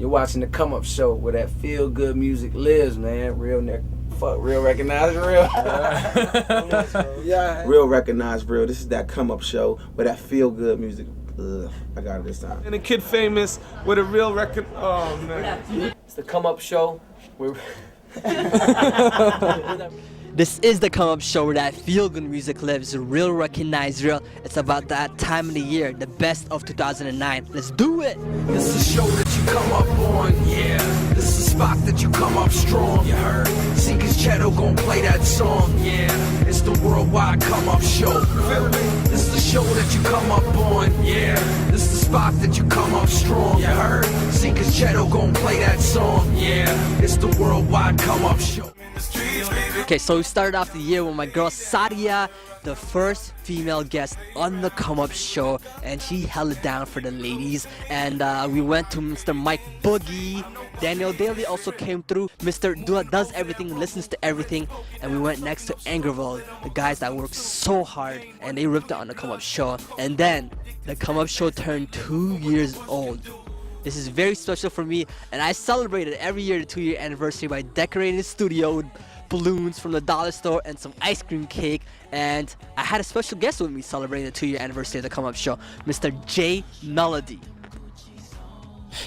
You're watching the Come Up Show where that feel good music lives, man. Real recognize real. Yeah. Real recognize real. This is that Come Up Show where that feel good music. I got it this time. And a kid famous with a real record. Oh man. It's the Come Up Show. This is the Come Up Show where that feel-good music lives. Real recognize real. It's about that time of the year, the best of 2009. Let's do it! This is a show that you come up on, yeah. This is a spot that you come up strong, you heard? Seekers Cheto gon' play that song, yeah. It's the worldwide Come Up Show. This is the show that you come up on, yeah. This is the spot that you come up strong, you heard? Seekers Cheto gon' play that song, yeah. It's the worldwide Come Up Show. Okay, so we started off the year with my girl Sadia, the first female guest on the Come Up Show, and she held it down for the ladies. And we went to Mr. Mike Boogie. Daniel Daly also came through. Mr. Does everything, listens to everything. And we went next to Angerville, the guys that work so hard, and they ripped it on the Come Up Show. And then the Come Up Show turned 2 years old. This is very special for me, and I celebrated every year the 2-year anniversary by decorating the studio with balloons from the dollar store and some ice cream cake. And I had a special guest with me celebrating the 2-year anniversary of the Come Up Show, Mr. J Melody.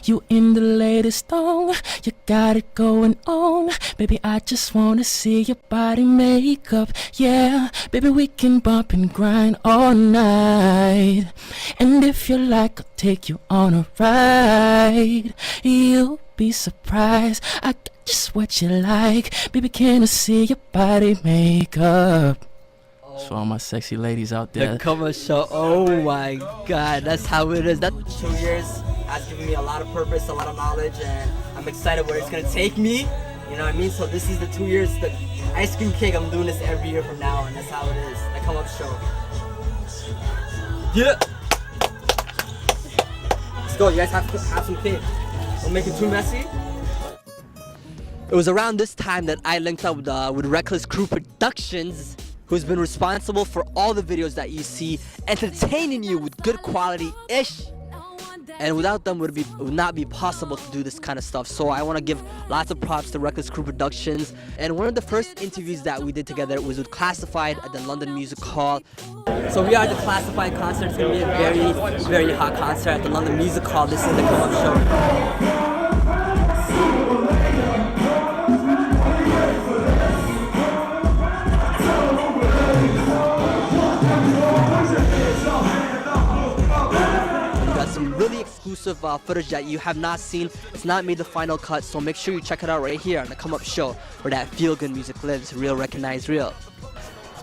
You in the latest song, you got it going on. Baby, I just wanna see your body makeup. Yeah, baby, we can bump and grind all night. And if you like, I'll take you on a ride. You'll be surprised, I got just what you like. Baby, can I see your body makeup? For all my sexy ladies out there. The Come Up Show, oh my God, that's how it is. That 2 years has given me a lot of purpose, a lot of knowledge, and I'm excited where it's gonna take me. You know what I mean? So this is the 2 years, the ice cream cake. I'm doing this every year from now, and that's how it is. The Come Up Show. Yeah. Let's go. You guys have some cake. Don't make it too messy. It was around this time that I linked up with Reckless Crew Productions, who's been responsible for all the videos that you see, entertaining you with good quality-ish. And without them, it would not be possible to do this kind of stuff. So I want to give lots of props to Reckless Crew Productions. And one of the first interviews that we did together was with Classified at the London Music Hall. So we are at the Classified concert. It's going to be a very, very hot concert at the London Music Hall. This is the Come Up Show. Really exclusive footage that you have not seen. It's not made the final cut, so make sure you check it out right here on the Come Up Show where that feel-good music lives. Real recognize real.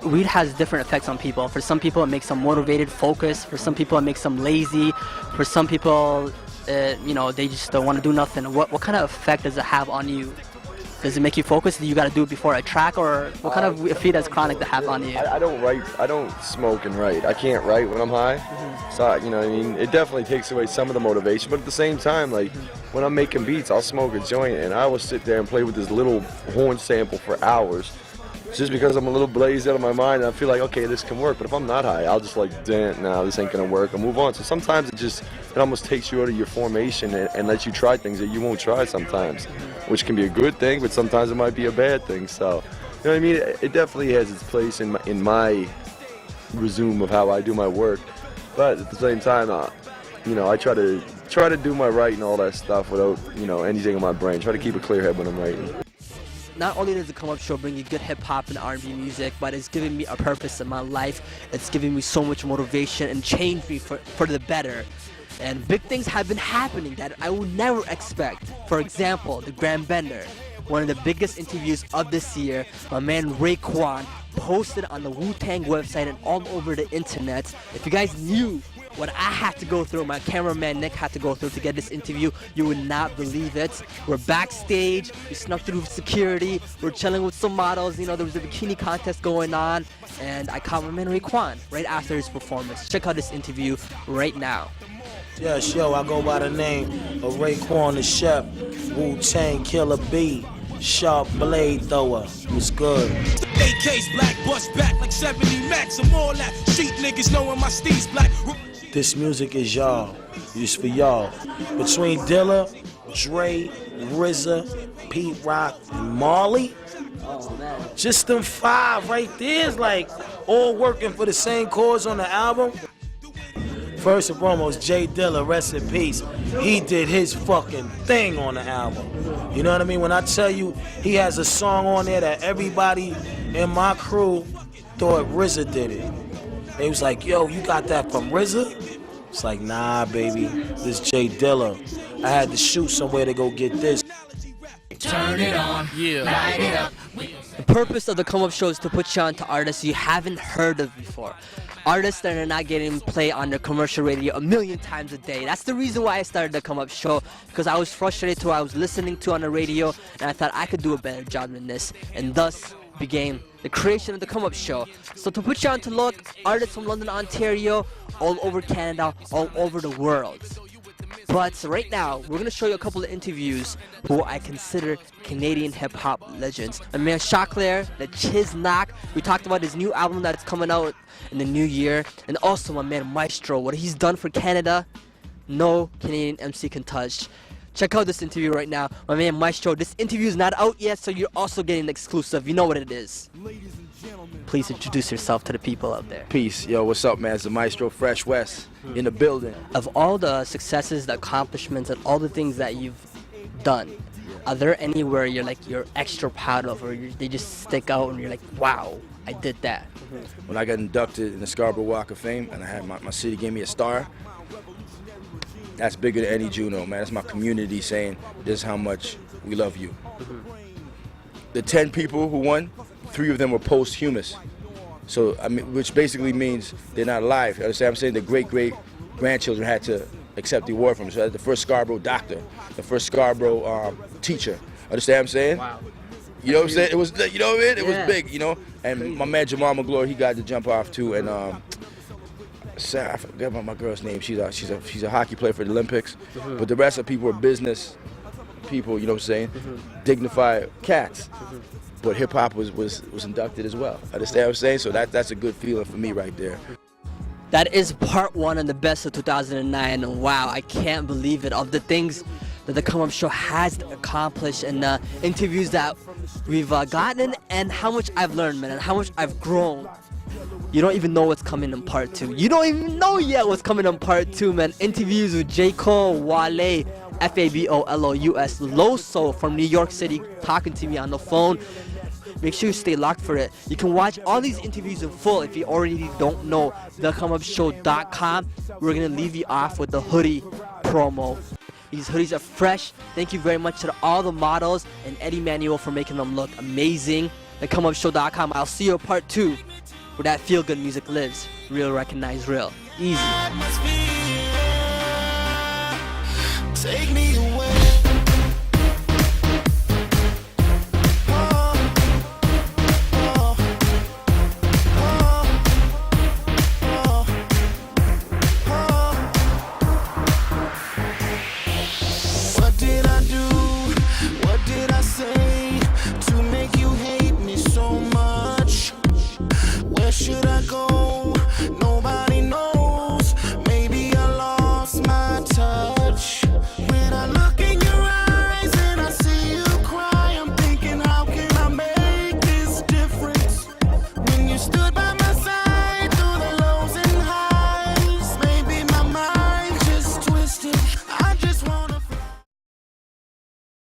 Weed has different effects on people. For some people it makes them motivated, focused. For some people it makes them lazy. For some people, you know, they just don't want to do nothing. What kind of effect does it have on you? Does it make you focus? Do you got to do it before a track, or what kind of effect does chronic to have on you? I don't write. I don't smoke and write. I can't write when I'm high. So you know what I mean. It definitely takes away some of the motivation. But at the same time, like when I'm making beats, I'll smoke a joint and I will sit there and play with this little horn sample for hours. Just because I'm a little blazed out of my mind and I feel like, okay, this can work. But if I'm not high, I'll just like, damn, nah, this ain't gonna work. I'll move on. So sometimes it almost takes you out of your formation and lets you try things that you won't try sometimes, which can be a good thing, but sometimes it might be a bad thing. So, you know what I mean? It definitely has its place in my resume of how I do my work. But at the same time, you know, I try to do my writing and all that stuff without, you know, anything in my brain. Try to keep a clear head when I'm writing. Not only does the Come Up Show bring you good hip-hop and R&B music, but it's giving me a purpose in my life. It's giving me so much motivation and changed me for the better. And big things have been happening that I would never expect. For example, the Grand Bender, one of the biggest interviews of this year. My man Raekwon posted on the Wu-Tang website and all over the internet. If you guys knew what I had to go through, my cameraman Nick had to go through to get this interview, you would not believe it. We're backstage, we snuck through security, we're chilling with some models, you know, there was a bikini contest going on, and I caught my man Raekwon right after his performance. Check out this interview right now. Yes, yo, I go by the name of Raekwon the Chef, Wu-Tang Killer B, Sharp Blade Thrower. What's good? AK's black, bust back like 70 max. I'm all that. Street niggas knowing my steez black. This music is y'all. It's for y'all. Between Dilla, Dre, RZA, Pete Rock, and Marley. Oh man. Just them 5 right there is like all working for the same cause on the album. First and foremost, Jay Dilla, rest in peace. He did his fucking thing on the album. You know what I mean? When I tell you he has a song on there that everybody in my crew thought RZA did it. They was like, yo, you got that from RZA? It's like, nah, baby, this Jay Dilla. I had to shoot somewhere to go get this. Turn it on, light it up. The purpose of the Come Up Show is to put you on to artists you haven't heard of before. Artists that are not getting played on their commercial radio a million times a day. That's the reason why I started the Come Up Show, because I was frustrated to what I was listening to on the radio, and I thought I could do a better job than this, and thus began the creation of the Come Up Show. So to put you on to look, artists from London, Ontario, all over Canada, all over the world. But right now, we're going to show you a couple of interviews who I consider Canadian hip-hop legends. My man Choclair, the Chiz Knock. We talked about his new album that's coming out in the new year. And also my man Maestro, what he's done for Canada, no Canadian MC can touch. Check out this interview right now. My man Maestro, this interview is not out yet, so you're also getting an exclusive. You know what it is. Please introduce yourself to the people out there. Peace. Yo, what's up, man? It's the Maestro Fresh West in the building. Of all the successes, the accomplishments, and all the things that you've done, are there anywhere you're extra proud of, or they just stick out and you're like, wow, I did that? When I got inducted in the Scarborough Walk of Fame and I had my city gave me a star, that's bigger than any Juno, man. That's my community saying, this is how much we love you. The 10 people who won, 3 of them were posthumous. So, I mean, which basically means they're not alive. You understand what I'm saying? The great-great-grandchildren had to accept the award from me. So that's the first Scarborough doctor, the first Scarborough teacher. Understand what I'm saying? Wow. You know what I'm saying? It was, you know what I mean? It was big, you know? And my man Jamal McGlory, he got to jump off too. And I forget about my girl's name. She's a hockey player for the Olympics. But the rest of the people are business people, you know what I'm saying? Dignified cats. But hip hop was inducted as well. Understand what I'm saying? So that's a good feeling for me right there. That is part 1 on the best of 2009, and wow, I can't believe it, of the things that the Come Up Show has accomplished and the interviews that we've gotten, and how much I've learned, man, and how much I've grown. You don't even know what's coming in part 2. You don't even know yet what's coming in part 2, man. Interviews with J. Cole, Wale, Fabolous, Loso from New York City talking to me on the phone. Make sure you stay locked for it. You can watch all these interviews in full if you already don't know. TheComeUpShow.com. We're going to leave you off with the hoodie promo. These hoodies are fresh. Thank you very much to all the models and Eddie Manuel for making them look amazing. TheComeUpShow.com. I'll see you at part 2 where that feel-good music lives. Real recognize real. Easy. Take me